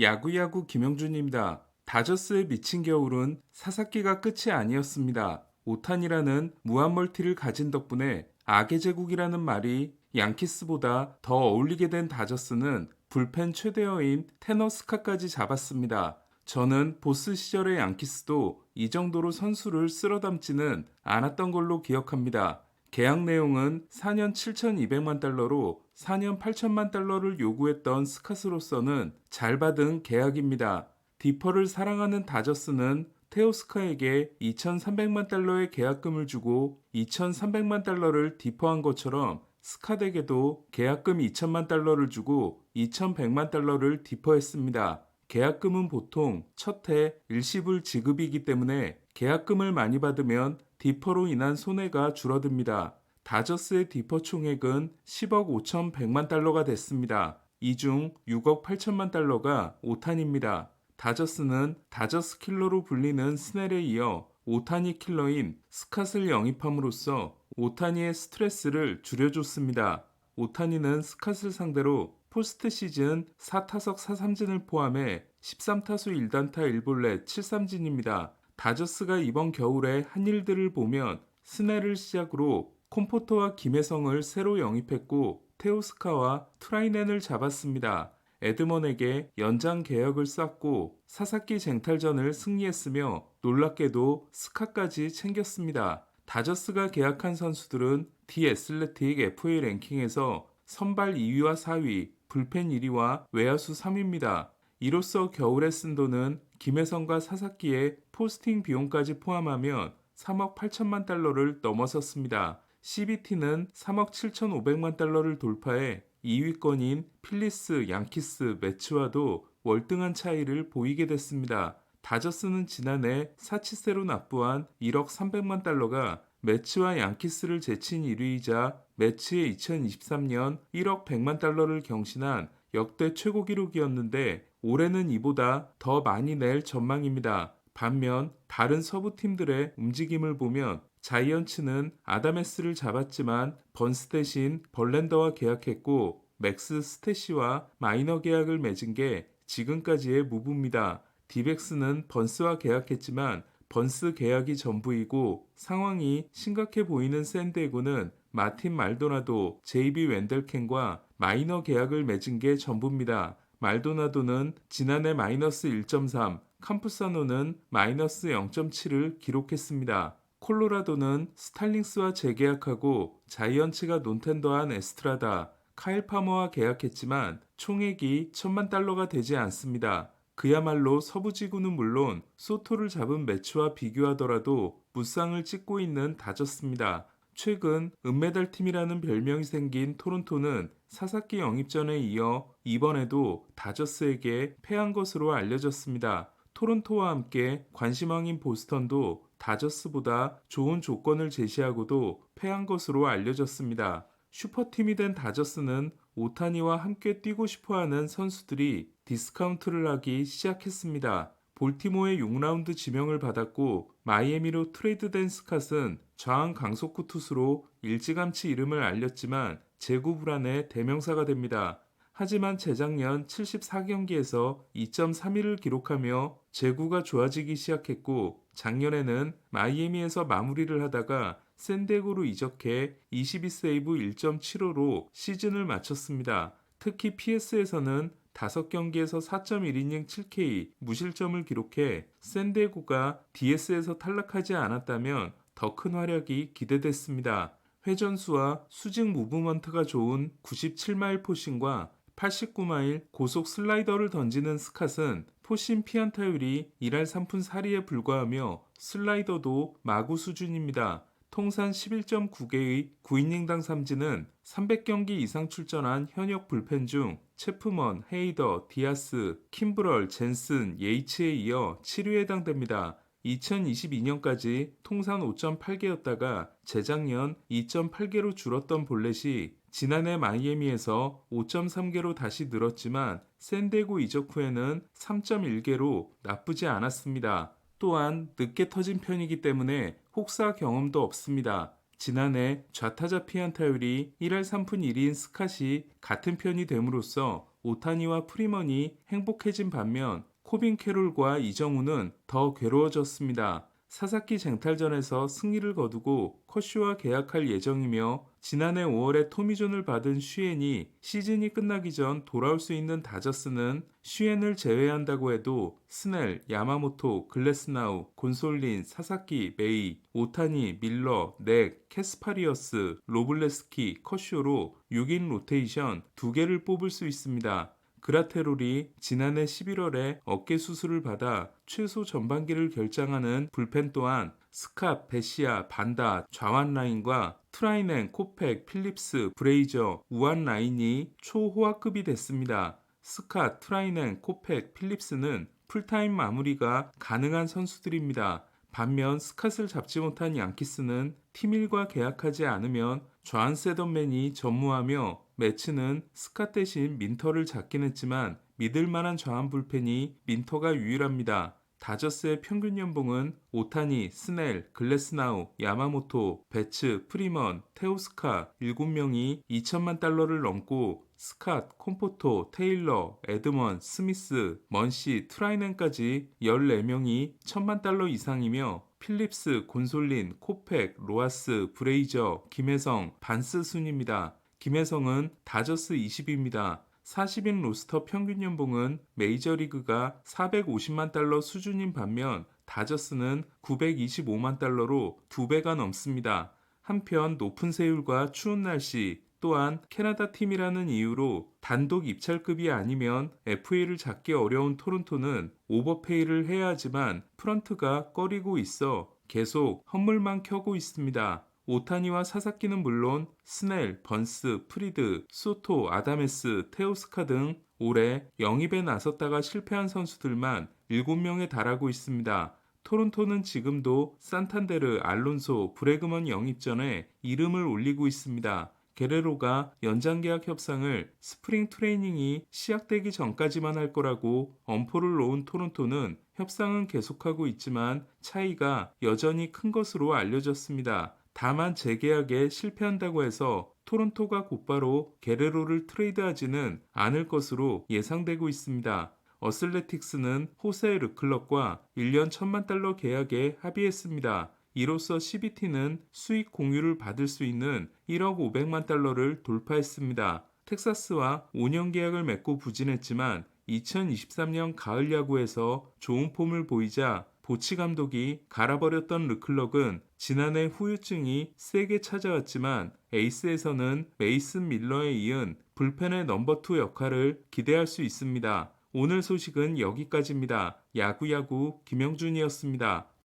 야구야구 김영준입니다. 다저스의 미친 겨울은 사사키가 끝이 아니었습니다. 오탄이라는 무한멀티를 가진 덕분에 악의 제국이라는 말이 양키스보다 더 어울리게 된 다저스는 불펜 최대어인 테너스카까지 잡았습니다. 저는 보스 시절의 양키스도 이 정도로 선수를 쓸어담지는 않았던 걸로 기억합니다. 계약 내용은 4년 7,200만 달러로 4년 8천만 달러를 요구했던 스카스로서는 잘 받은 계약입니다. 디퍼를 사랑하는 다저스는 테오스카에게 2,300만 달러의 계약금을 주고 2,300만 달러를 디퍼한 것처럼 스카덱에도 계약금 2천만 달러를 주고 2,100만 달러를 디퍼했습니다. 계약금은 보통 첫해 일시불 지급이기 때문에 계약금을 많이 받으면 디퍼로 인한 손해가 줄어듭니다. 다저스의 디퍼 총액은 10억 5,100만 달러가 됐습니다. 이 중 6억 8천만 달러가 오탄입니다. 다저스는 다저스 킬러로 불리는 스넬에 이어 오타니 킬러인 스캇을 영입함으로써 오타니의 스트레스를 줄여줬습니다. 오타니는 스캇을 상대로 포스트 시즌 4타석 4삼진을 포함해 13타수 1단타 1볼넷 7삼진입니다. 다저스가 이번 겨울에 한 일들을 보면 스넬을 시작으로 콤포터와 김혜성을 새로 영입했고 테오스카와 트라이넨을 잡았습니다. 에드먼에게 연장 계약을 쐈고 사사키 쟁탈전을 승리했으며 놀랍게도 스카까지 챙겼습니다. 다저스가 계약한 선수들은 디 애슬레틱 FA 랭킹에서 선발 2위와 4위, 불펜 1위와 외야수 3위입니다. 이로써 겨울에 쓴 돈은 김혜성과 사사키의 포스팅 비용까지 포함하면 3억 8천만 달러를 넘어섰습니다. CBT는 3억 7,500만 달러를 돌파해 2위권인 필리스, 양키스, 매츠와도 월등한 차이를 보이게 됐습니다. 다저스는 지난해 사치세로 납부한 1억 300만 달러가 매츠와 양키스를 제친 1위이자 매츠의 2023년 1억 100만 달러를 경신한 역대 최고 기록이었는데 올해는 이보다 더 많이 낼 전망입니다. 반면 다른 서부 팀들의 움직임을 보면 자이언츠는 아다메스를 잡았지만 번스 대신 벌렌더와 계약했고 맥스 스태시와 마이너 계약을 맺은 게 지금까지의 무브입니다. 디백스는 번스와 계약했지만 번스 계약이 전부이고 상황이 심각해 보이는 샌디에고는 마틴 말도나도, JB 웬델켄과 마이너 계약을 맺은 게 전부입니다. 말도나도는 지난해 마이너스 1.3, 캠푸사노는 마이너스 0.7을 기록했습니다. 콜로라도는 스탈링스와 재계약하고 자이언츠가 논텐더한 에스트라다, 카일 파머와 계약했지만 총액이 1천만 달러가 되지 않습니다. 그야말로 서부지구는 물론 소토를 잡은 매치와 비교하더라도 무쌍을 찍고 있는 다저스입니다. 최근 은메달 팀이라는 별명이 생긴 토론토는 사사키 영입전에 이어 이번에도 다저스에게 패한 것으로 알려졌습니다. 토론토와 함께 관심왕인 보스턴도 다저스보다 좋은 조건을 제시하고도 패한 것으로 알려졌습니다. 슈퍼팀이 된 다저스는 오타니와 함께 뛰고 싶어하는 선수들이 디스카운트를 하기 시작했습니다. 볼티모어의 6라운드 지명을 받았고 마이애미로 트레이드된 스캇은 좌완 강속구 투수로 일찌감치 이름을 알렸지만 제구 불안의 대명사가 됩니다. 하지만 재작년 74경기에서 2.31을 기록하며 제구가 좋아지기 시작했고 작년에는 마이애미에서 마무리를 하다가 샌디에고로 이적해 22세이브 1.75로 시즌을 마쳤습니다. 특히 PS에서는 5경기에서 4.1이닝 7K 무실점을 기록해 샌디에고가 DS에서 탈락하지 않았다면 더 큰 활약이 기대됐습니다. 회전수와 수직 무브먼트가 좋은 97마일 포신과 89마일 고속 슬라이더를 던지는 스캇은 포신 피안타율이 1할 3푼 4리에 불과하며 슬라이더도 마구 수준입니다. 통산 11.9개의 9이닝당 삼진은 300경기 이상 출전한 현역 불펜 중 체프먼, 헤이더, 디아스, 킴브럴, 젠슨, 예이츠에 이어 7위에 해당됩니다. 2022년까지 통산 5.8개였다가 재작년 2.8개로 줄었던 볼넷이 지난해 마이애미에서 5.3개로 다시 늘었지만 샌디에고 이적 후에는 3.1개로 나쁘지 않았습니다. 또한 늦게 터진 편이기 때문에 혹사 경험도 없습니다. 지난해 좌타자 피안타율이 1할 3푼 1리인 스캇이 같은 편이 됨으로써 오타니와 프리먼이 행복해진 반면 코빈 캐롤과 이정우는 더 괴로워졌습니다. 사사키 쟁탈전에서 승리를 거두고 커쇼와 계약할 예정이며 지난해 5월에 토미존을 받은 슈엔이 시즌이 끝나기 전 돌아올 수 있는 다저스는 슈엔을 제외한다고 해도 스넬, 야마모토, 글래스나우, 곤솔린, 사사키, 메이, 오타니, 밀러, 넥, 캐스파리어스, 로블레스키, 커쇼로 6인 로테이션 2개를 뽑을 수 있습니다. 그라테롤이 지난해 11월에 어깨 수술을 받아 최소 전반기를 결장하는 불펜 또한 스캇, 베시아, 반다, 좌완 라인과 트라이넨, 코펙, 필립스, 브레이저, 우완 라인이 초호화급이 됐습니다. 스캇, 트라이넨, 코펙, 필립스는 풀타임 마무리가 가능한 선수들입니다. 반면 스캇을 잡지 못한 양키스는 팀1과 계약하지 않으면 좌안 세던맨이 전무하며 매치는 스캇 대신 민터를 잡긴 했지만 믿을만한 좌안 불펜이 민터가 유일합니다. 다저스의 평균 연봉은 오타니, 스넬, 글래스나우, 야마모토, 베츠, 프리먼, 테오스카 7명이 2천만 달러를 넘고 스캇, 콤포토, 테일러, 에드먼, 스미스, 먼시, 트라이넨까지 14명이 1천만 달러 이상이며 필립스, 곤솔린, 코펙, 로하스, 브레이저, 김혜성, 반스 순입니다. 김혜성은 다저스 20입니다. 40인 로스터 평균 연봉은 메이저리그가 450만 달러 수준인 반면 다저스는 925만 달러로 2배가 넘습니다. 한편 높은 세율과 추운 날씨 또한 캐나다 팀이라는 이유로 단독 입찰급이 아니면 FA를 잡기 어려운 토론토는 오버페이를 해야 하지만 프런트가 꺼리고 있어 계속 헛물만 켜고 있습니다. 오타니와 사사키는 물론 스넬, 번스, 프리드, 소토, 아다메스, 테오스카 등 올해 영입에 나섰다가 실패한 선수들만 7명에 달하고 있습니다. 토론토는 지금도 산탄데르, 알론소, 브래그먼 영입전에 이름을 올리고 있습니다. 게레로가 연장계약 협상을 스프링 트레이닝이 시작되기 전까지만 할 거라고 엄포를 놓은 토론토는 협상은 계속하고 있지만 차이가 여전히 큰 것으로 알려졌습니다. 다만 재계약에 실패한다고 해서 토론토가 곧바로 게레로를 트레이드하지는 않을 것으로 예상되고 있습니다. 어슬레틱스는 호세 르클럽과 1년 1천만 달러 계약에 합의했습니다. 이로써 CBT는 수익 공유를 받을 수 있는 1억 500만 달러를 돌파했습니다. 텍사스와 5년 계약을 맺고 부진했지만 2023년 가을 야구에서 좋은 폼을 보이자 보치 감독이 갈아버렸던 르클럭은 지난해 후유증이 세게 찾아왔지만 에이스에서는 메이슨 밀러에 이은 불펜의 넘버2 역할을 기대할 수 있습니다. 오늘 소식은 여기까지입니다. 야구야구 김영준이었습니다.